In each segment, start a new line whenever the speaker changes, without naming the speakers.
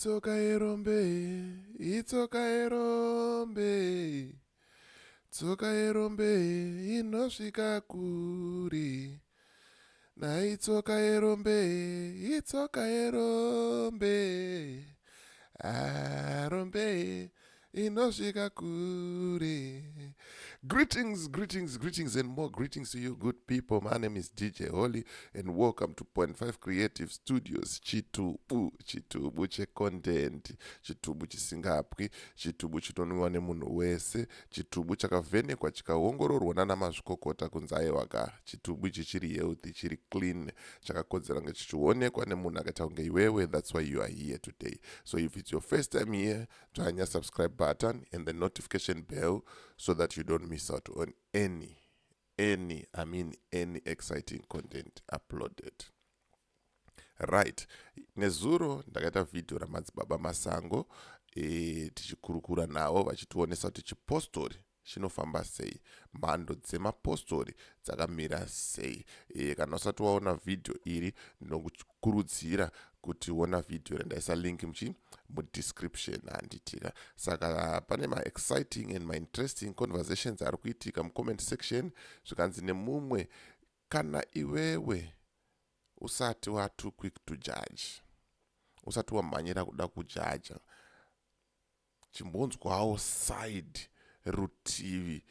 Itsoka erombe, tsoka erombe inosvika kuri. Naitsoka erombe, rombe inosvika kuri. Greetings, and more greetings to you, good people. My name is DJ Holly, and welcome to Point 5 Creative Studios. Chitubu che content, chitubu chisingapwi, chitubu chitonwiwa nemunhu wese, chitubu chakavhenekwa chikaongororwa nana mazvikokota kunzi aiwaka. Chitubu ichi chiri healthy, chiri clean, chakakodzera kunge chichionekwa nemunhu akaita kunge iwewe. That's why you are here today. So if it's your first time here, try your subscribe button and the notification bell so that you don't miss out on any exciting content uploaded. Right, nezuro ndakaita video ramadzibaba masango tichikurukura navo vachituonesa kuti chipostori chinofamba sei, mhando dzemapostori dzakamira sei. Kana usati waona video iri, ndinokukurudzira kuti ona video rendaisa link mudescription handitika. Saka pane ma-exciting and ma-interesting conversations ari kuitika mucomment section. Zvikanzi nemumwe, kana iwewe usati wa too quick to judge, usati wamhanyira kuda kujaja, chimbonzwawo side rutivi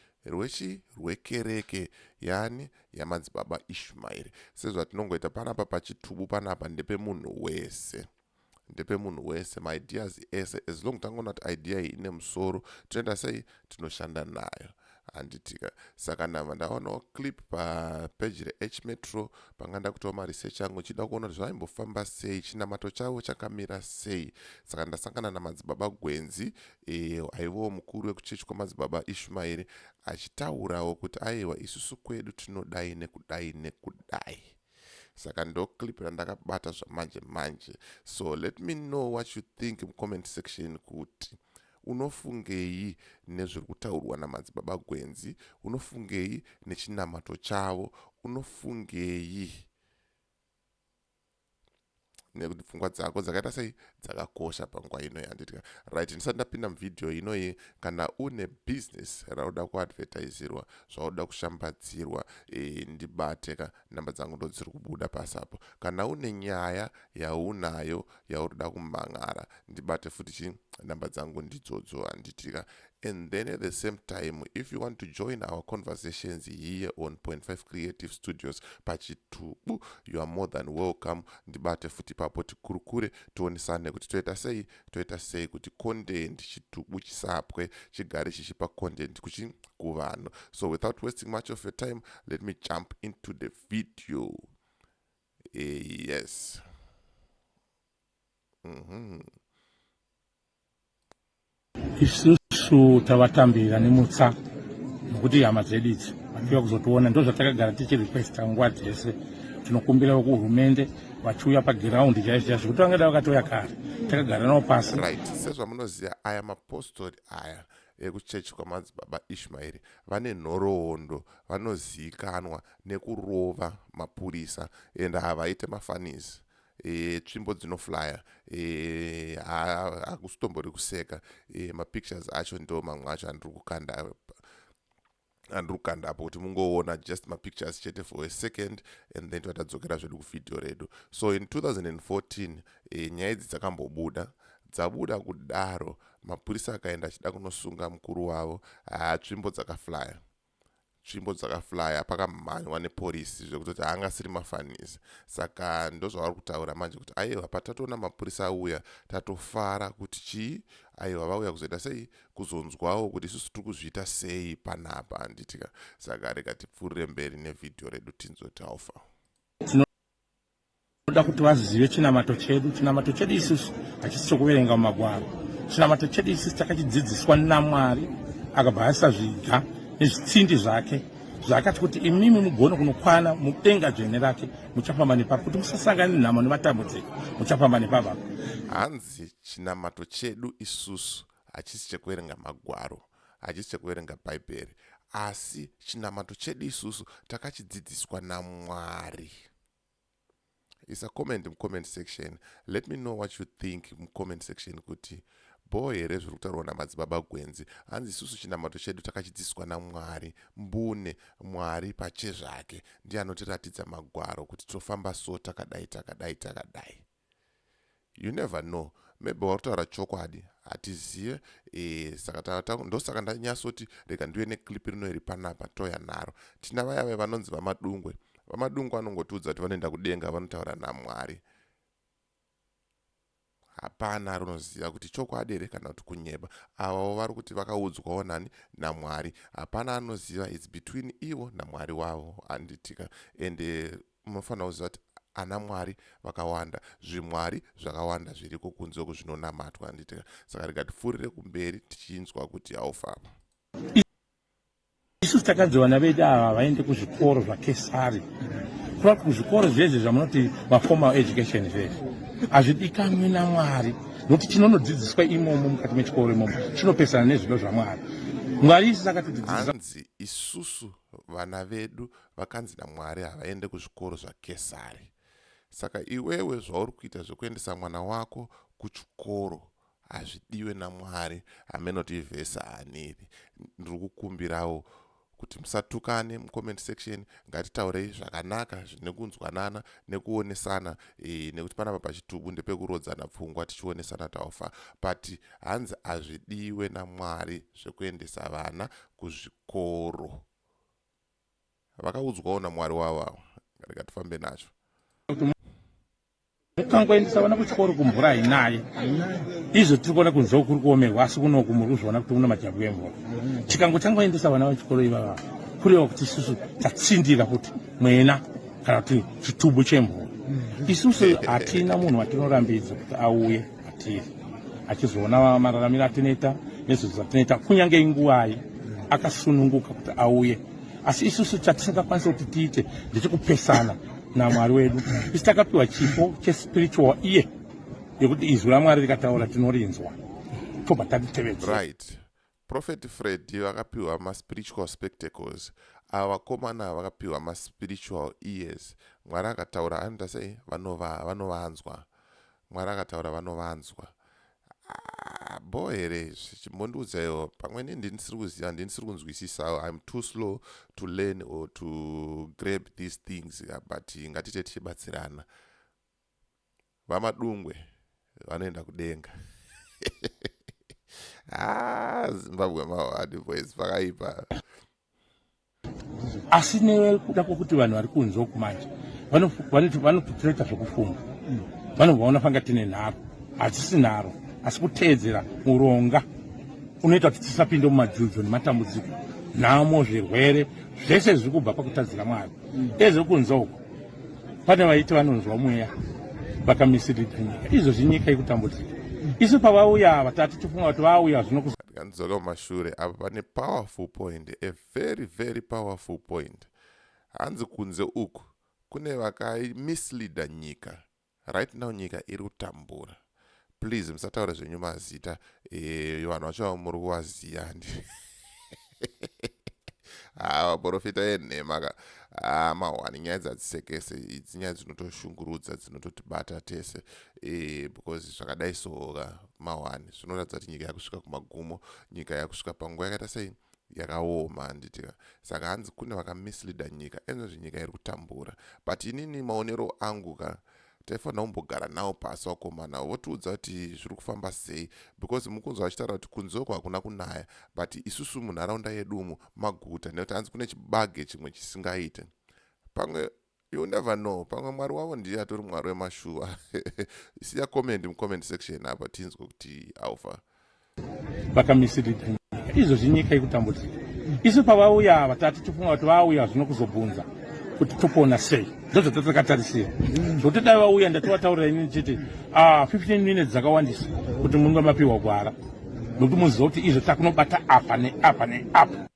rwekereke yani yaMadzibaba Ishmael. Sezvatinongoita panapa pachitubu panapa ndepemunhu wese. My ideas ese, as long tangona kuti idea iyi ine musoro, tinoenda sei, tinoshanda nayo handitika. Saka ndaonawo clip page reHmetro panganda kuitawo maresearch angu chida kuona kuti zvaimbofamba sei, Chinamato Chavo chakamira sei. Saka ndasangana naMadzibaba Gwenzi, aivawo mukuru wekuchechi kwaMadzibaba Ishmael, achitaurawo kuti aiwa isusu kwedu tinodai nekudai. Saka ndo clip randakabata zvamanje. So let me know what you think in comment section kuti unofungei nezviri kutaurwa naMadzibaba Gwenzi, unofungei neChinamato Chavo, unofungei nekuti pfungwa dzako dzakaita sei, dzakakosha panguva ino yanditika. Right, ndisati ndapinda muvidhio inoyi, kana une business rauda kuadvertisirwa, zvauda kushambadzirwa, ndibate ka namba dzangu ndo dziri kubuda pasapo. Kana une nyaya yaunayo yaurida kumhangara, ndibate futi namba dzangu ndidzodzo handitika. And then at the same time, if you want to join our conversations here on Point 5 Creative Studios pachitubu, you are more than welcome. Ndibate futi papo tikurukure, tuonesane kuti toita sei kuti content chitubu chisapwe, chigare chichipa content kuvanhu. So without wasting much of your time, let me jump into the video. Yes.
Isusu tavatambira nemutsa nokuti hama dzedu idzi vachiuya kuzotiona, ndo zvatakagara tichirequesta nguva dzese. Tinokumbira kuhurumende vachiuya pagiraundi chaizvo kuti vangada vakatoya kare, takagara navo pasi.
Right, sezvamunoziva aya mapostori aya ekuchechi kwaMadzibaba Ishmael vane nhoroondo, vanozivikanwa nekurova mapurisa ende havaite mafanizi. Tsvimbo dzinoflya, hakustombori kuseka, mapictures acho ndo mamwe acho andiri kukandapo kuti mungoona just mapictures chete for a second and then tadzokera zvedu kuvidhio redu. So in 2014 nyaya idzi dzabuda kudaro, mapurisa akaenda achida kunosunga mukuru wavo, tsvimbo dzakaflya pakamhanywa nepolisi zvekutoti haangasiri mafanizi. Saka ndozvavari kutaura manje kuti aiwa patatoona mapurisa auya tatofara kuti chii, aiwa vauya kuzoita sei, kuzonzwawo kuti isusu tiri kuzviita sei panapa handitika. Saka rega tipfuurire mberi nevidhio redu tinzoti aufa.
Tinoda kuti vazive chinamato chedu isusu hachisi chokuverenga mumagwaro. Chinamato chedu isusu takachidzidziswa naMwari, akabva aisa zviga nezvitsindi zvake zvakati kuti imimi mugone kunokwana mudenga dzvene rake, muchafamba nepapo, kuti musasangane nenhamo nematambudziko, muchafamba nepapo.
Hanzi chinamato chedu isusu hachisi chekuverenga magwaro, hachisi chekuverenga bhaibheri, asi chinamato chedu isusu takachidzidziswa naMwari. isa comment comment section. Let me know what you think comment section kuti boy here zviri kutaurwa naMadzibaba Gwenzi. Hanzi isusu chinamato chedu takachidzidziswa naMwari, mbune Mwari pachezvake ndiye anotiratidza magwaro kuti tofamba so takadai takadai takadai. You never know, maybe wakutaura chokwadi hatizive. Saka ndosaka ndanyasoti rega ndiwe neclip rino iri panapa toya naro. Tina vaya vanonzi vamadungwe. Vamadungwe vanongotiudza kuti vanoenda kudenga vanotaura naMwari. Hapana runoziva kuti chokwadi here kana kuti kunyeba. Avo vari kuti vakaudzwawo nani naMwari. Hapana anoziva, it's between ivo naMwari wavo anditika. Ende munofanira kuziva kuti ana Mwari vakawanda, zvimwari zvakawanda zviriko kunze uko zvinonamatwa anditika. Saka rega tipfuurire kumberi tichinzwa kuti aufa.
Isu takanzi vana vedu ava vaende kuzvikoro zvaKesari. Kurati kuzvikoro zvese zvamunoti maformal education zvese hazvidikanwi naMwari, nokuti chinonodzidziswa imomo mukati mechikoro imomo chinopesana nezvido zvaMwari. Mwari isi akatidzidzisa.
Hanzi isusu vana vedu vakanzi naMwari havaende kuzvikoro zvaKesari. Saka iwewe zvauri kuita zvekuendesa mwana wako kuchikoro hazvidiwe naMwari. Amenoti vhesi haniri. Ndiri kukumbirawo kuti musatukane mucomment section. Ngatitaurei zvakanaka zvine kunzwanana nekuonesana, nekuti panapa pachitubu ndepekurodzana pfungwa tichionesana taufa. But hanzi hazvidiwe naMwari zvekuendesa vana kuzvikoro. Vakaudzwawo naMwari wavo. Rega tifambe nacho.
Mukangoendesa vana kuchikoro kumvura hainayi. Izvo tiri kuona kunze kuri kuomerwa, asi kunoku muri kuzviona kuti mune majambu emvura. Chikango changoendesa vana vechikoro ivava kureva kuti isusu tatsindira kuti mwena kana kuti chitubu chemvura. Isusu hatina munhu watinorambidza kuti auye atiri achizoona mararamiro atinoita nezvozvo zvatinoita kunyange inguwai akasununguka kuti auye. Asi isusu chatisingakwanisa kuti tiite ndechekupesana naMwari wedu. Isi takapiwa chipo chespiritual iye yekuti izwi raMwari rikataura tinorinzwa tobva tatitevedza.
Right. Prophet Fred vakapiwa ma-spiritual spectacles. Ava vakomana vakapiwa ma-spiritual ears. Mwari akataura anoita sei? Vanovanzwa. Mwari akataura vanovanzwa. Boy here chimbondiudzawo pamweni ndisiri kuziva, ndisiri kunzwisisawo. I'm too slow to learn or to grab these things, but ngatite tichibatsirana. Vamadungwe vanoenda kudenga. Zimbabwe mahwadi boys vakaipa.
Asi newe kuda kwokuti vanhu vari kunze uku manje vanotoita zvokufunga. Vanobva vanofanga tine nharo, hatisi nharo, asi kuteedzera muronga unoita kuti tisapinde mumajudzo nematambudziko, nhamo, zvirwere zvese zviri kubva pakutadzira Mwari. Ezvo kunze uku pane vaiti vanonzwa mweya vakamisidhidha nyika. Izvozvi nyika ikutambudzika. Isu pavauya vatati tifunga kuti vauya zvinokuza
Nzoka mashure apa pane powerful point, a very very powerful point. Hanzi kunze uku kune vakamisleada nyika. Right now nyika iri kutambura. Please musataura zvenyu mazita, vanhu vacho muri kuvaziya. Vaprofita enhema mahwani nyaya dzadzisekese idzi nyaya dzinotoshungurudza dzinototibata tese, because zvakadai soka mahwani zvinoratidza kuti nyika yakusvika kumagumo, nyika yakusvika panguva yakaita sei yakaoma nditika. Saka hanzi kune vakamisleada nyika, enozvo nyika iri kutambura. But inini maonero angu taifanira kumbogara navo pasi vakomana votiudza kuti zviri kufamba sei, because mukunzwa vachitaura kuti kunze uko hakuna kunaya, but isusu munharaunda yedu umu maguta, nekuti hanzi kune chibage chimwe chisingaite. Pamwe you never know, pamwe Mwari wavo ndiye atori Mwari wemashuwa. Siya comment mucomment section apa tinzwe kuti aufa.
vakamisleada nyika. Izvozvi nyika ikutambudzika. Isu pavauya vatati tifunga kuti vauya zvinokuzobvunza kuti topona sei. Ndozvo tatakatarisira. Zvokuti dai vauya ndatovataurira inini chete 15 minutes dzakawandisa kuti munge mapiwa gwara. Nokuti muziva kuti izvo takunobata apa neapa neapa.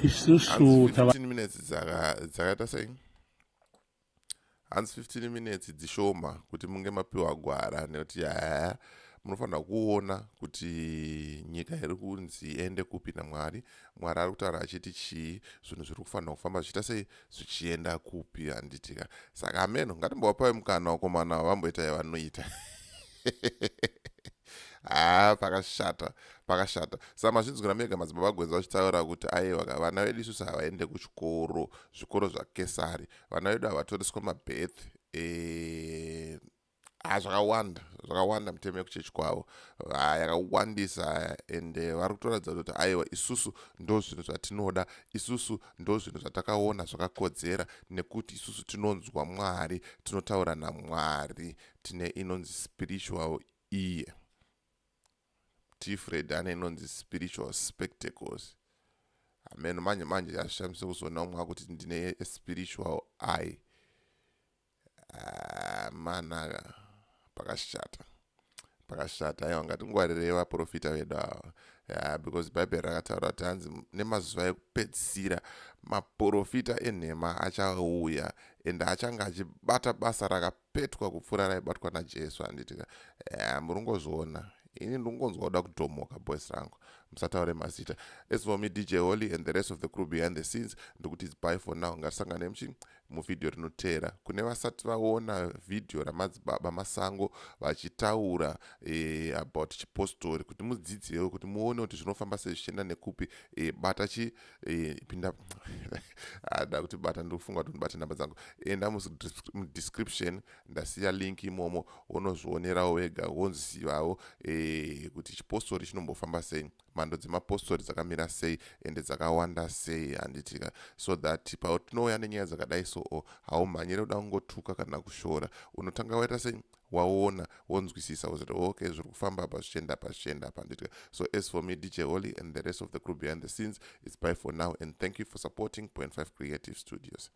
Isusu
15 minutes dzakaita sei? Hanzi 15 minutes dzishoma kuti munge mapiwa gwara, nekuti munofanira kuona kuti nyika iri kunzi iende kupi naMwari. Mwari ari kutaura achiti chii, zvinhu zviri kufanira kufamba zvichiita sei zvichienda kupi handitika. Saka ameno ngatimbovapai mukana wakomana vamboita yavanoita. Pakashata. Saka mazvinzwira mega Madzibaba Gwenzi vachitaura kuti aiwa vana vedu isusu havaende kuchikoro, zvikoro zvakesari, vana vedu havatoreswa mabirth, zvakawanda mutemo yekuchechi kwavo yakawandisa, ende vari kutoratidza kuti aiwa isusu ndo zvinhu zvatinoda, isusu ndo zvinhu zvatakaona zvakakodzera, nekuti isusu tinonzwa Mwari, tinotaura naMwari, tine inonzi spiritual ear. Tifred ane inonzi spiritual spectacles. Amen. Manje yashamisa kuzoona umwe akuti ndine spiritual eye. Mana pakashata. Aiwa ngatingwarirei vaprofita vedu ava. Because Bible rakataura kuti hanzi nemazuva ekupedzisira maprofita enhema achauya, ende achanga achibata basa rakapetwa kupfuura raibatwa naJesu handitika. Murongozviona. Ini ndingonzwa kuda kutomoka boys rangu, musataure mazita. As for me, DJ Holly and the rest of the crew behind the scenes, ndokuti it's bye for now. Ngatisangane muvidhio rinotera. Kune vasati vaona vidhio raMadzibaba Masango vachitaura about chipostori, kuti mudzidziwo, kuti muone kuti zvinofamba sei zvichienda nekupi, bata pinda ada kuti bata ndofunga kuti bata namba dzangu. Enda mudescription ndasiya link imomo, unozvionerawo wega, wonzivawo kuti chipostori chinombofamba sei, mhando dzemapostori dzakamira sei, ende dzakawanda sei handitika, so that pautinouya nenyaya dzakadai so haumhanyire kuda kungotuka kana kushora, unotanga waita sei, waona, wonzwisisa, wozoti okay, zviri kufamba apa zvichienda apa handitika. So as for me, DJ Holly and the rest of the crew behind the scenes, it's bye for now, and thank you for supporting .5 Creative Studios.